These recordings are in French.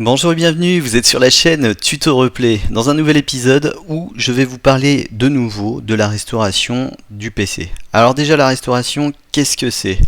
Bonjour et bienvenue, vous êtes sur la chaîne Tuto Replay, dans un nouvel épisode où je vais vous parler de nouveau de la restauration du PC. Alors déjà la restauration, qu'est-ce que c'est?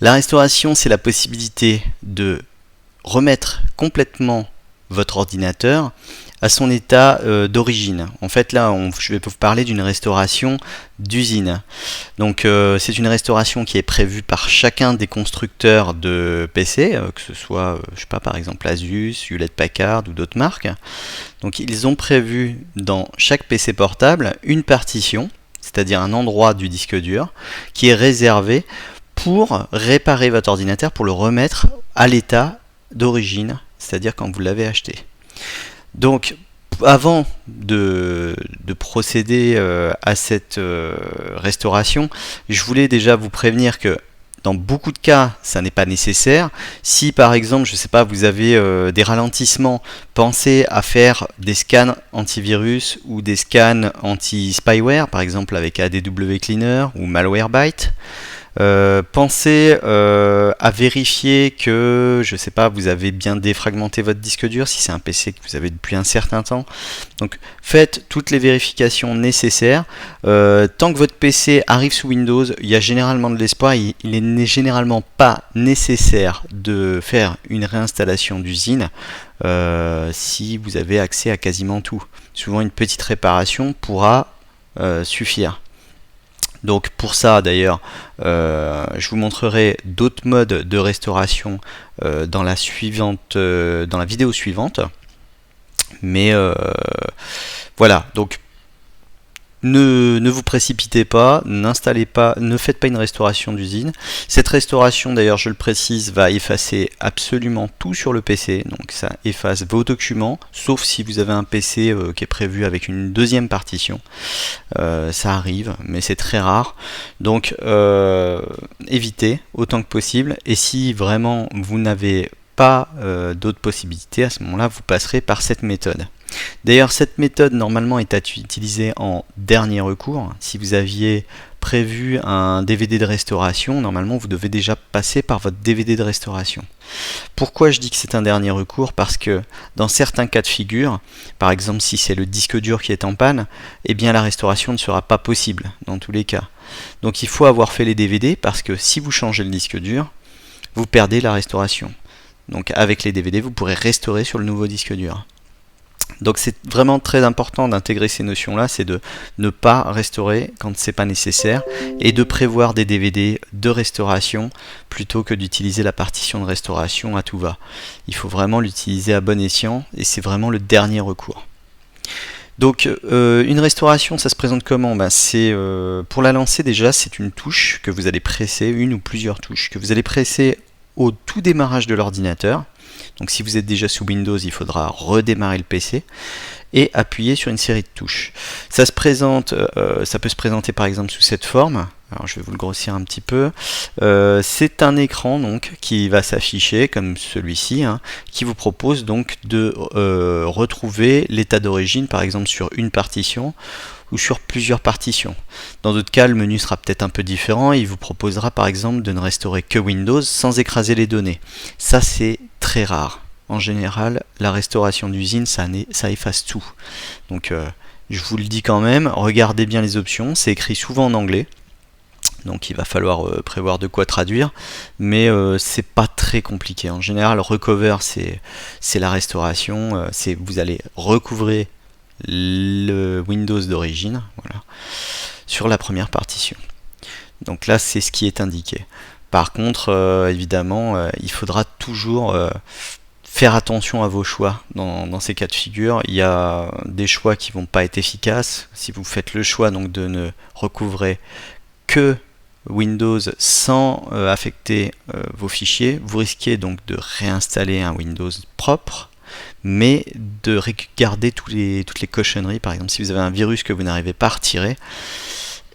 La restauration, c'est la possibilité de remettre complètement votre ordinateur à son état d'origine. En fait là, je vais vous parler d'une restauration d'usine. Donc c'est une restauration qui est prévue par chacun des constructeurs de PC, que ce soit, je sais pas, par exemple Asus, Hewlett-Packard ou d'autres marques. Donc ils ont prévu dans chaque PC portable une partition, c'est-à-dire un endroit du disque dur, qui est réservé pour réparer votre ordinateur, pour le remettre à l'état d'origine, c'est-à-dire quand vous l'avez acheté. Donc, avant de procéder à cette restauration, je voulais déjà vous prévenir que dans beaucoup de cas, ça n'est pas nécessaire. Si par exemple, je ne sais pas, vous avez des ralentissements, pensez à faire des scans antivirus ou des scans anti-spyware, par exemple avec ADW Cleaner ou Malwarebytes. Pensez à vérifier que, je sais pas, vous avez bien défragmenté votre disque dur si c'est un PC que vous avez depuis un certain temps. Donc faites toutes les vérifications nécessaires. Tant que votre PC arrive sous Windows, il y a généralement de l'espoir. Il n'est généralement pas nécessaire de faire une réinstallation d'usine si vous avez accès à quasiment tout. Souvent une petite réparation pourra suffire. Donc pour ça d'ailleurs, je vous montrerai d'autres modes de restauration dans la vidéo suivante. Mais voilà, donc ne vous précipitez pas, n'installez pas, ne faites pas une restauration d'usine. Cette restauration, d'ailleurs, je le précise, va effacer absolument tout sur le PC. Donc ça efface vos documents, sauf si vous avez un PC qui est prévu avec une deuxième partition. Ça arrive, mais c'est très rare. Donc évitez autant que possible. Et si vraiment vous n'avez pas d'autres possibilités, à ce moment-là, vous passerez par cette méthode. D'ailleurs, cette méthode normalement est à utiliser en dernier recours. Si vous aviez prévu un DVD de restauration, normalement vous devez déjà passer par votre DVD de restauration. Pourquoi je dis que c'est un dernier recours? Parce que dans certains cas de figure, par exemple si c'est le disque dur qui est en panne, eh bien la restauration ne sera pas possible dans tous les cas. Donc il faut avoir fait les DVD parce que si vous changez le disque dur, vous perdez la restauration. Donc avec les DVD, vous pourrez restaurer sur le nouveau disque dur. Donc c'est vraiment très important d'intégrer ces notions-là, c'est de ne pas restaurer quand c'est pas nécessaire et de prévoir des DVD de restauration plutôt que d'utiliser la partition de restauration à tout va. Il faut vraiment l'utiliser à bon escient et c'est vraiment le dernier recours. Donc une restauration, ça se présente comment? Pour la lancer déjà, c'est une touche que vous allez presser, une ou plusieurs touches que vous allez presser au tout démarrage de l'ordinateur. Donc si vous êtes déjà sous Windows, il faudra redémarrer le PC et appuyer sur une série de touches. Ça peut se présenter par exemple sous cette forme. Alors je vais vous le grossir un petit peu. C'est un écran donc qui va s'afficher comme celui-ci, qui vous propose donc de retrouver l'état d'origine par exemple sur une partition ou sur plusieurs partitions. Dans d'autres cas, le menu sera peut-être un peu différent. Il vous proposera par exemple de ne restaurer que Windows sans écraser les données. Ça c'est très rare. En général, la restauration d'usine, ça efface tout. Donc je vous le dis quand même, regardez bien les options. C'est écrit souvent en anglais. Donc il va falloir prévoir de quoi traduire, mais c'est pas très compliqué. En général, recover c'est la restauration, vous allez recouvrer le Windows d'origine, voilà, sur la première partition. Donc là, c'est ce qui est indiqué. Par contre, évidemment, il faudra toujours faire attention à vos choix dans ces cas de figure. Il y a des choix qui vont pas être efficaces. Si vous faites le choix donc de ne recouvrer que Windows sans affecter vos fichiers, vous risquez donc de réinstaller un Windows propre, mais de garder toutes les cochonneries. Par exemple, si vous avez un virus que vous n'arrivez pas à retirer,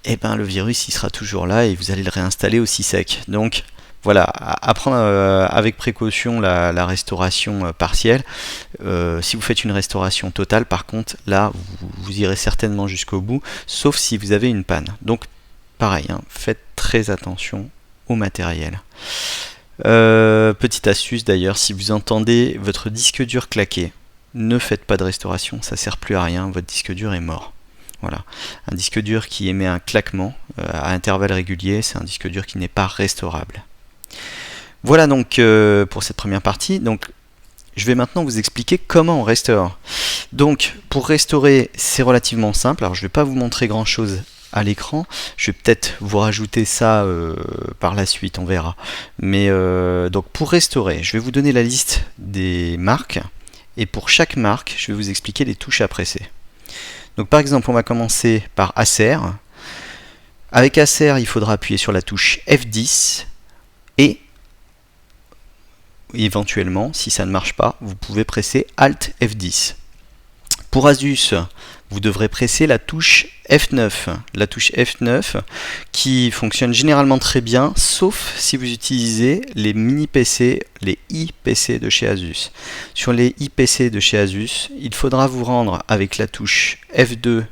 et ben le virus il sera toujours là et vous allez le réinstaller aussi sec. Donc voilà, à prendre avec précaution la restauration partielle. Si vous faites une restauration totale, par contre, là vous irez certainement jusqu'au bout, sauf si vous avez une panne. Donc pareil, faites très attention au matériel. Petite astuce d'ailleurs, si vous entendez votre disque dur claquer, ne faites pas de restauration, ça sert plus à rien, votre disque dur est mort. Voilà, un disque dur qui émet un claquement à intervalles réguliers, c'est un disque dur qui n'est pas restaurable. Voilà donc pour cette première partie. Donc, je vais maintenant vous expliquer comment on restaure. Donc, pour restaurer, c'est relativement simple. Alors, je ne vais pas vous montrer grand chose à l'écran. Je vais peut-être vous rajouter ça par la suite, on verra. Mais donc, pour restaurer, je vais vous donner la liste des marques. Et pour chaque marque, je vais vous expliquer les touches à presser. Donc, par exemple, on va commencer par Acer. Avec Acer, il faudra appuyer sur la touche F10 et éventuellement, si ça ne marche pas, vous pouvez presser Alt F10. Pour Asus, vous devrez presser la touche F9. La touche F9 qui fonctionne généralement très bien, sauf si vous utilisez les mini PC, les iPC de chez Asus. Sur les iPC de chez Asus, il faudra vous rendre avec la touche F2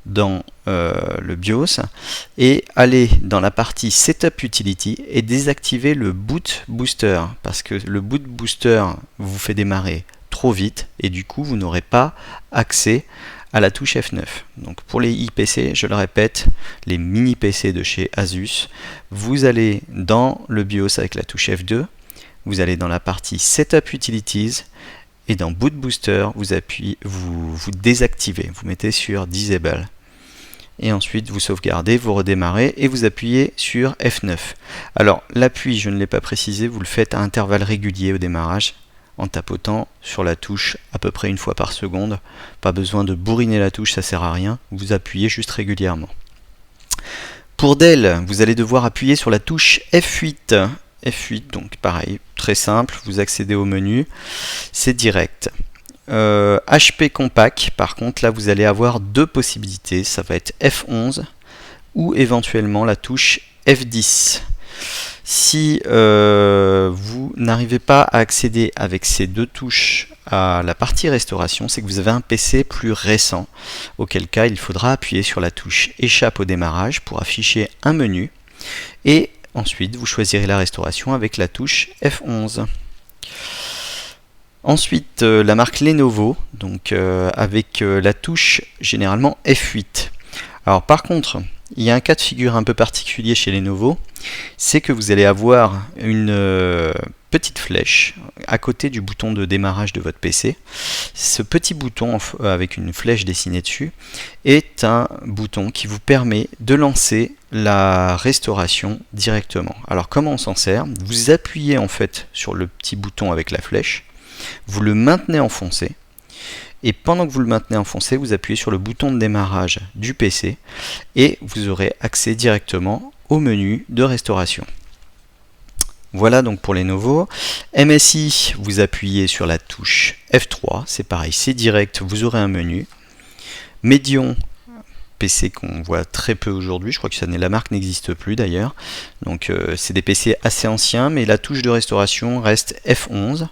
dans le BIOS et aller dans la partie Setup Utility et désactiver le Boot Booster parce que le Boot Booster vous fait démarrer trop vite et du coup vous n'aurez pas accès à la touche F9. Donc pour les iPC, je le répète, les mini PC de chez Asus, vous allez dans le BIOS avec la touche F2, vous allez dans la partie Setup Utilities et dans Boot Booster, vous désactivez, vous mettez sur Disable. Et ensuite, vous sauvegardez, vous redémarrez et vous appuyez sur F9. Alors, l'appui, je ne l'ai pas précisé, vous le faites à intervalles réguliers au démarrage, en tapotant sur la touche à peu près une fois par seconde. Pas besoin de bourriner la touche, ça sert à rien. Vous appuyez juste régulièrement. Pour Dell, vous allez devoir appuyer sur la touche F8. F8, donc pareil, très simple, vous accédez au menu, c'est direct. HP Compact, par contre, là vous allez avoir deux possibilités, ça va être F11 ou éventuellement la touche F10. Si vous n'arrivez pas à accéder avec ces deux touches à la partie restauration, c'est que vous avez un PC plus récent, auquel cas il faudra appuyer sur la touche Échappe au démarrage pour afficher un menu et ensuite, vous choisirez la restauration avec la touche F11. Ensuite, la marque Lenovo, donc avec la touche généralement F8. Alors par contre, il y a un cas de figure un peu particulier chez Lenovo, c'est que vous allez avoir une petite flèche à côté du bouton de démarrage de votre PC. Ce petit bouton avec une flèche dessinée dessus est un bouton qui vous permet de lancer la restauration directement. Alors comment on s'en sert? Vous appuyez en fait sur le petit bouton avec la flèche, vous le maintenez enfoncé et pendant que vous le maintenez enfoncé, vous appuyez sur le bouton de démarrage du PC et vous aurez accès directement au menu de restauration. Voilà donc pour Lenovo. MSI, vous appuyez sur la touche F3, c'est pareil, c'est direct, vous aurez un menu. Medion, PC qu'on voit très peu aujourd'hui, je crois que la marque n'existe plus d'ailleurs. Donc c'est des PC assez anciens, mais la touche de restauration reste F11.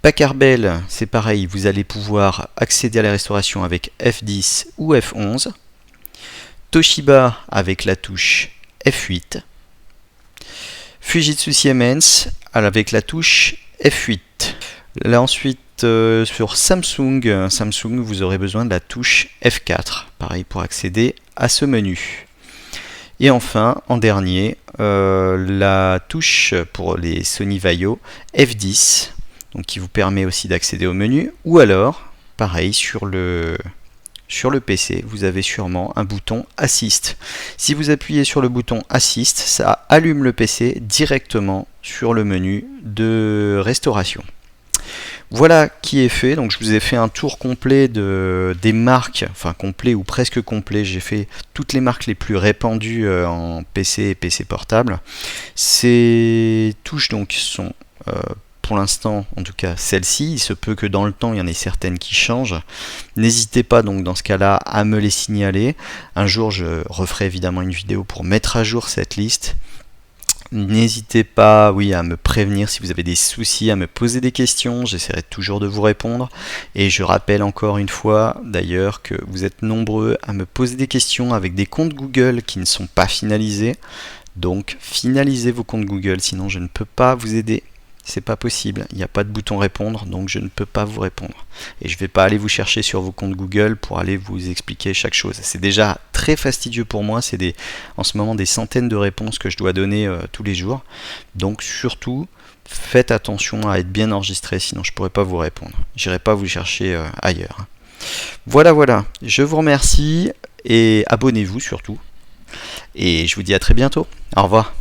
Packard Bell, c'est pareil, vous allez pouvoir accéder à la restauration avec F10 ou F11. Toshiba avec la touche F8. Fujitsu Siemens avec la touche F8. Là ensuite sur Samsung, vous aurez besoin de la touche F4, pareil pour accéder à ce menu. Et enfin, en dernier, la touche pour les Sony Vaio F10, donc qui vous permet aussi d'accéder au menu, ou alors, pareil, sur le PC, vous avez sûrement un bouton Assist. Si vous appuyez sur le bouton Assist, ça allume le PC directement sur le menu de restauration. Voilà qui est fait, donc je vous ai fait un tour complet des marques, enfin complet ou presque complet, j'ai fait toutes les marques les plus répandues en PC et PC portable. Ces touches donc sont pour l'instant, en tout cas celle-ci, il se peut que dans le temps il y en ait certaines qui changent. N'hésitez pas donc dans ce cas-là à me les signaler. Un jour je referai évidemment une vidéo pour mettre à jour cette liste. N'hésitez pas à me prévenir si vous avez des soucis, à me poser des questions, j'essaierai toujours de vous répondre. Et je rappelle encore une fois d'ailleurs que vous êtes nombreux à me poser des questions avec des comptes Google qui ne sont pas finalisés. Donc finalisez vos comptes Google, sinon je ne peux pas vous aider. C'est pas possible, il n'y a pas de bouton répondre, donc je ne peux pas vous répondre. Et je ne vais pas aller vous chercher sur vos comptes Google pour aller vous expliquer chaque chose. C'est déjà très fastidieux pour moi, c'est en ce moment des centaines de réponses que je dois donner tous les jours. Donc surtout, faites attention à être bien enregistré, sinon je ne pourrai pas vous répondre. J'irai pas vous chercher ailleurs. Voilà, je vous remercie et abonnez-vous surtout. Et je vous dis à très bientôt. Au revoir.